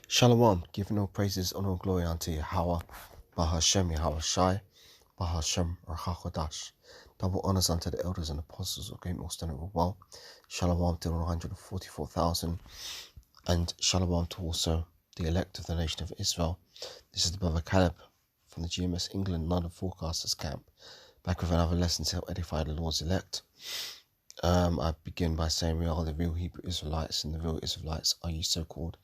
Shalom, giving all praises, honor, and glory unto Yahweh, Bahashem Yahweh Shai, Bahashem Rachakodash. Double honors unto the elders and apostles of Great Millstone of well. Shalom to the 144,000, and Shalom to also the elect of the nation of Israel. This is the brother Caleb from the GMS England London Forecasters Camp, back with another lesson to help edify the Lord's elect. I begin by saying we are the real Hebrew Israelites, and the real Israelites are you so-called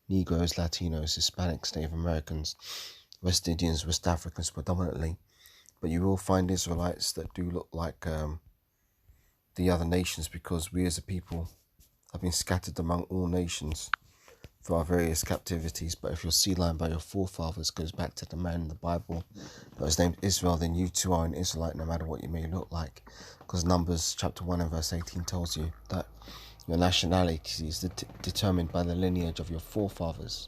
Negroes, Latinos, Hispanics, Native Americans, West Indians, West Africans predominantly. But you will find Israelites that do look like the other nations, because we as a people have been scattered among all nations for our various captivities. But if your sea line by your forefathers goes back to the man in the Bible that was named Israel, then you too are an Israelite, no matter what you may look like. Because Numbers chapter 1 and verse 18 tells you that your nationality is determined by the lineage of your forefathers.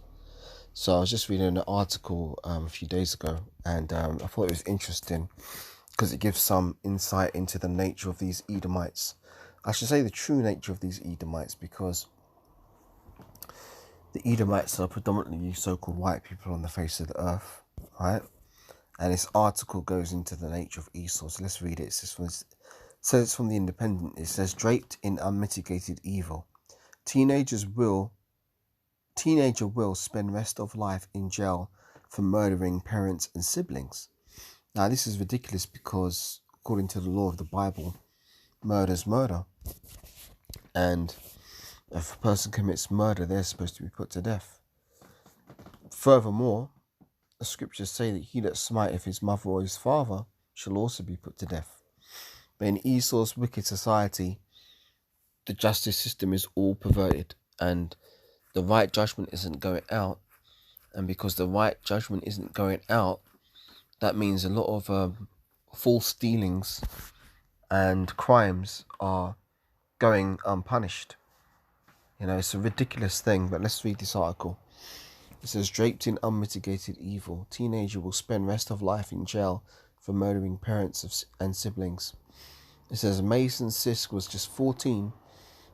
So I was just reading an article a few days ago, and I thought it was interesting because it gives some insight into the nature of these Edomites. I should say the true nature of these Edomites, because the Edomites are predominantly so-called white people on the face of the earth, right? And this article goes into the nature of Esau. So let's read it. It says it's from the Independent. It says, draped in unmitigated evil, teenager will spend rest of life in jail for murdering parents and siblings. Now this is ridiculous, because according to the law of the Bible, murder's murder. And if a person commits murder, they're supposed to be put to death. Furthermore, the scriptures say that he that smiteth his mother or his father shall also be put to death. But in Esau's wicked society, the justice system is all perverted, and the right judgment isn't going out. And because the right judgment isn't going out, that means a lot of false dealings and crimes are going unpunished. You know, it's a ridiculous thing. But let's read this article. It says, draped in unmitigated evil, teenager will spend rest of life in jail for murdering parents and siblings. It says, Mason Sisk was just 14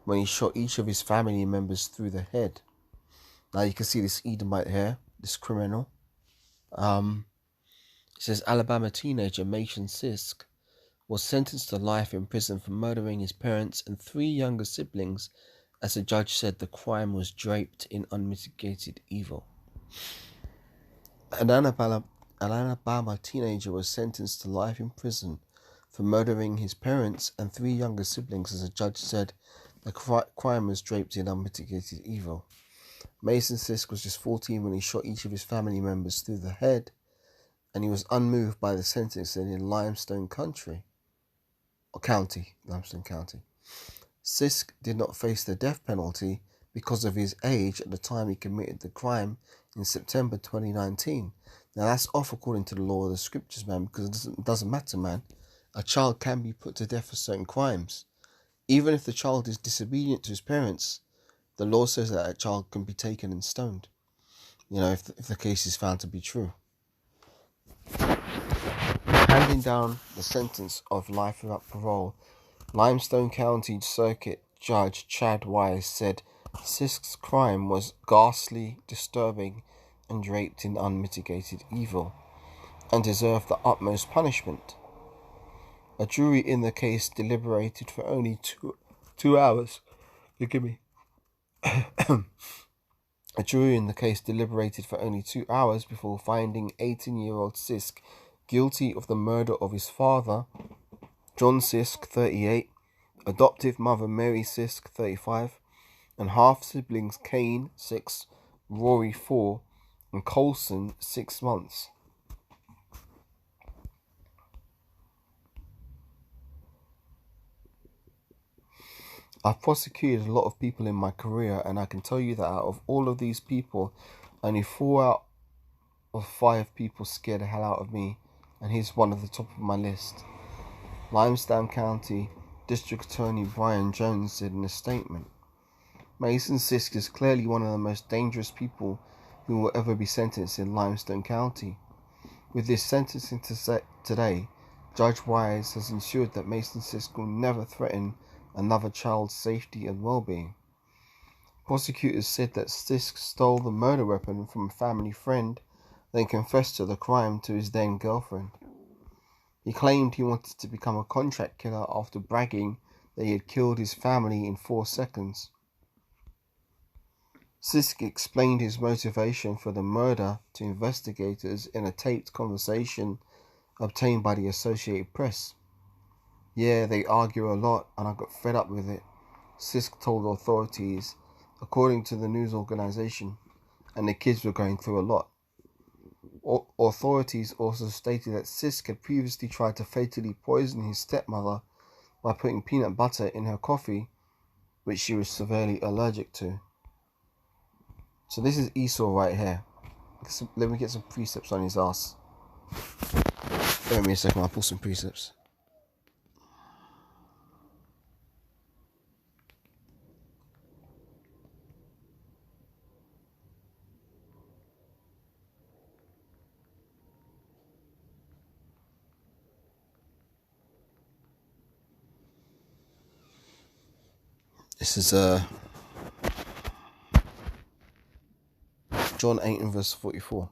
when he shot each of his family members through the head. Now you can see this Edomite here, this criminal. It says, Alabama teenager Mason Sisk was sentenced to life in prison for murdering his parents and 3 younger siblings, as the judge said the crime was draped in unmitigated evil. An Alabama teenager was sentenced to life in prison for murdering his parents and 3 younger siblings, as the judge said the crime was draped in unmitigated evil. Mason Sisk was just 14 when he shot each of his family members through the head, and he was unmoved by the sentence in Limestone County. Sisk did not face the death penalty because of his age at the time he committed the crime in September 2019. Now that's off according to the law of the scriptures, man, because it doesn't matter, man. A child can be put to death for certain crimes. Even if the child is disobedient to his parents, the law says that a child can be taken and stoned, you know, if the case is found to be true. Handing down the sentence of life without parole, Limestone County Circuit Judge Chad Wise said Sisk's crime was ghastly, disturbing, and draped in unmitigated evil, and deserved the utmost punishment. A jury in the case deliberated for only two hours. Forgive me. A jury in the case deliberated for only 2 hours before finding 18-year-old Sisk guilty of the murder of his father, John Sisk, 38, adoptive mother Mary Sisk, 35, and half-siblings Kane, 6, Rory, 4, and Colson, 6 months. I've prosecuted a lot of people in my career, and I can tell you that out of all of these people, only 4 out of 5 people scared the hell out of me, and he's one of the top of my list. Limestone County District Attorney Brian Jones said in a statement, Mason Sisk is clearly one of the most dangerous people who will ever be sentenced in Limestone County. With this sentencing today, Judge Wise has ensured that Mason Sisk will never threaten another child's safety and well-being. Prosecutors said that Sisk stole the murder weapon from a family friend, then confessed to the crime to his then girlfriend. He claimed he wanted to become a contract killer after bragging that he had killed his family in 4 seconds. Sisk explained his motivation for the murder to investigators in a taped conversation obtained by the Associated Press. "Yeah, they argue a lot and I got fed up with it," Sisk told authorities, according to the news organization, and the kids were going through a lot. Authorities also stated that Sisk had previously tried to fatally poison his stepmother by putting peanut butter in her coffee, which she was severely allergic to. So this is Esau right here. Let me get some precepts on his ass. Wait me a second, I'll pull some precepts. This is John 8 and verse 44.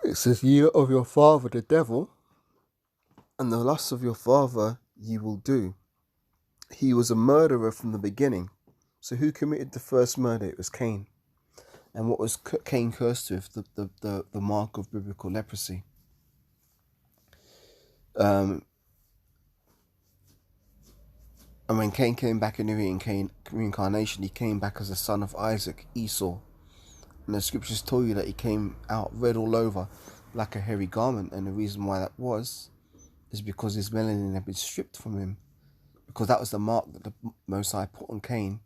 It says, "Ye are of your father the devil, and the lusts of your father ye will do. He was a murderer from the beginning." So who committed the first murder? It was Cain. And what was Cain cursed with? The mark of biblical leprosy. And when Cain came back in the reincarnation, he came back as a son of Isaac, Esau. And the scriptures told you that he came out red all over like a hairy garment. And the reason why that was is because his melanin had been stripped from him. Because that was the mark that the Most High put on Cain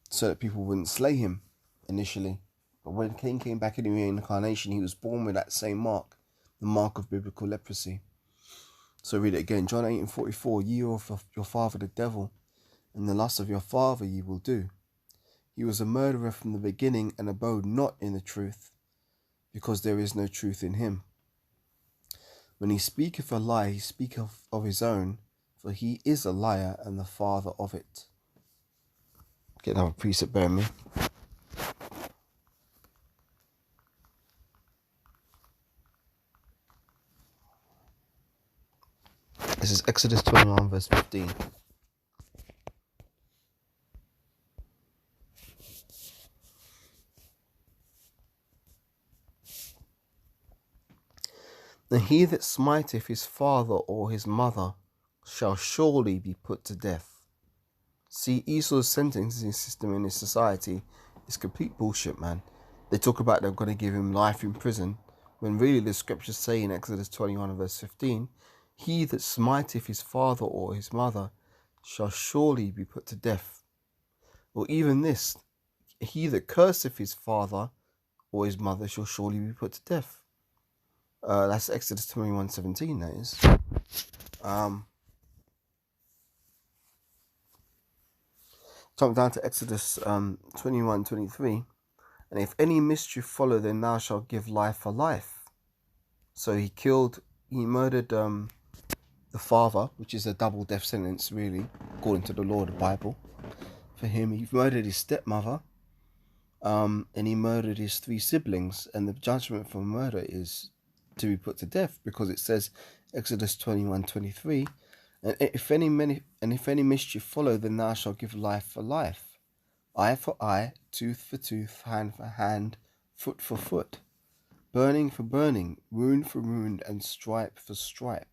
so that people wouldn't slay him initially. But when Cain came back in the reincarnation, he was born with that same mark, the mark of biblical leprosy. So read it again. John 8 and 44. "Ye are of your father the devil, and the lust of your father ye will do. He was a murderer from the beginning, and abode not in the truth, because there is no truth in him. When he speaketh a lie, he speaketh of his own, for he is a liar and the father of it." Get another precept, bear me. This is Exodus 21 verse 15. "And he that smiteth his father or his mother shall surely be put to death." See, Esau's sentencing system in his society is complete bullshit, man. They talk about they're going to give him life in prison, when really the scriptures say in Exodus 21 verse 15, "He that smiteth his father or his mother shall surely be put to death." Or even this, "He that curseth his father or his mother shall surely be put to death." That's Exodus 21:17, that is. Jump down to Exodus 21:23. "And if any mischief follow, then thou shalt give life for life." So he murdered the father, which is a double death sentence, really, according to the law of the Bible. For him, he murdered his stepmother, and he murdered his 3 siblings, and the judgment for murder is to be put to death, because it says, Exodus 21:23, "And if any mischief follow, then thou shalt give life for life, eye for eye, tooth for tooth, hand for hand, foot for foot, burning for burning, wound for wound, and stripe for stripe."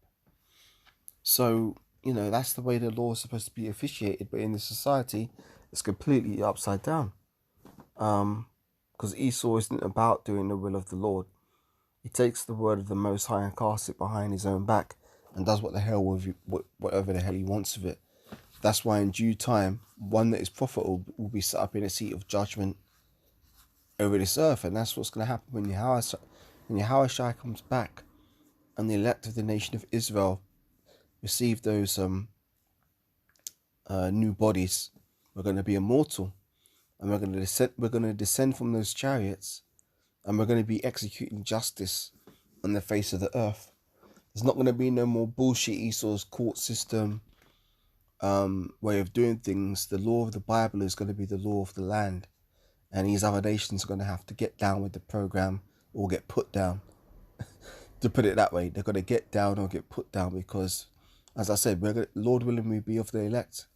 So, that's the way the law is supposed to be officiated, but in the society, it's completely upside down. Because Esau isn't about doing the will of the Lord. He takes the word of the Most High and casts it behind his own back, and does whatever the hell he wants with it. That's why in due time, one that is profitable will be set up in a seat of judgment over this earth, and that's what's going to happen when Yahushua comes back, and the elect of the nation of Israel receive those new bodies. We're going to be immortal, and we're going to descend from those chariots, and we're going to be executing justice on the face of the earth. There's not going to be no more bullshit Esau's court system way of doing things. The law of the Bible is going to be the law of the land, and these other nations are going to have to get down with the program or get put down. To put it that way, they're going to get down or get put down because, as I said, Lord willing, we be of the elect.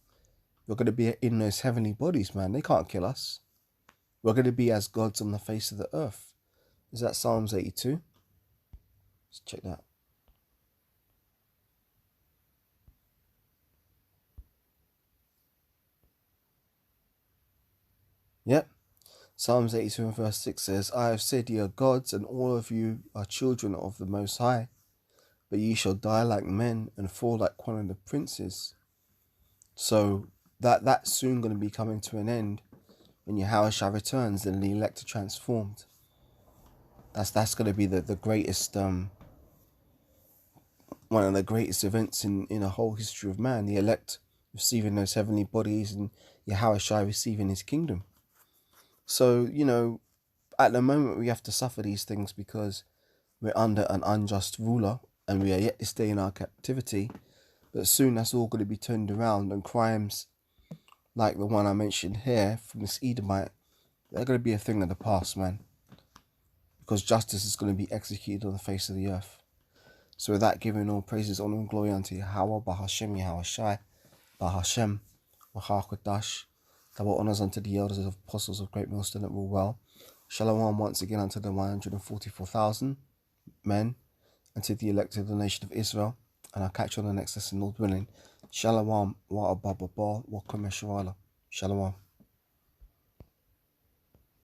We're going to be in those heavenly bodies, man. They can't kill us. We're going to be as gods on the face of the earth. Is that Psalms 82? Let's check that. Yep. Psalms 82 and verse 6 says, I have said ye are gods, and all of you are children of the Most High. But ye shall die like men and fall like one of the princes. So that's soon going to be coming to an end when Yahushua returns and the elect are transformed. That's going to be the greatest, one of the greatest events in the whole history of man. The elect receiving those heavenly bodies and Yahushua receiving his kingdom. So, at the moment we have to suffer these things because we're under an unjust ruler and we are yet to stay in our captivity. But soon that's all going to be turned around, and crimes like the one I mentioned here from this Edomite, they're going to be a thing of the past, man. Because justice is going to be executed on the face of the earth. So with that, giving all praises, honor and glory unto Yahweh, Bahashem, Yahushai, Bahashem, Wahakodash. Double honors unto the elders of apostles of Great Millstone that rule well. Shalom once again unto the 144,000 men, and to the elect of the nation of Israel. And I'll catch you on the next lesson, Lord willing. Shalom, wa ababa, wa kameshwala. Shalom.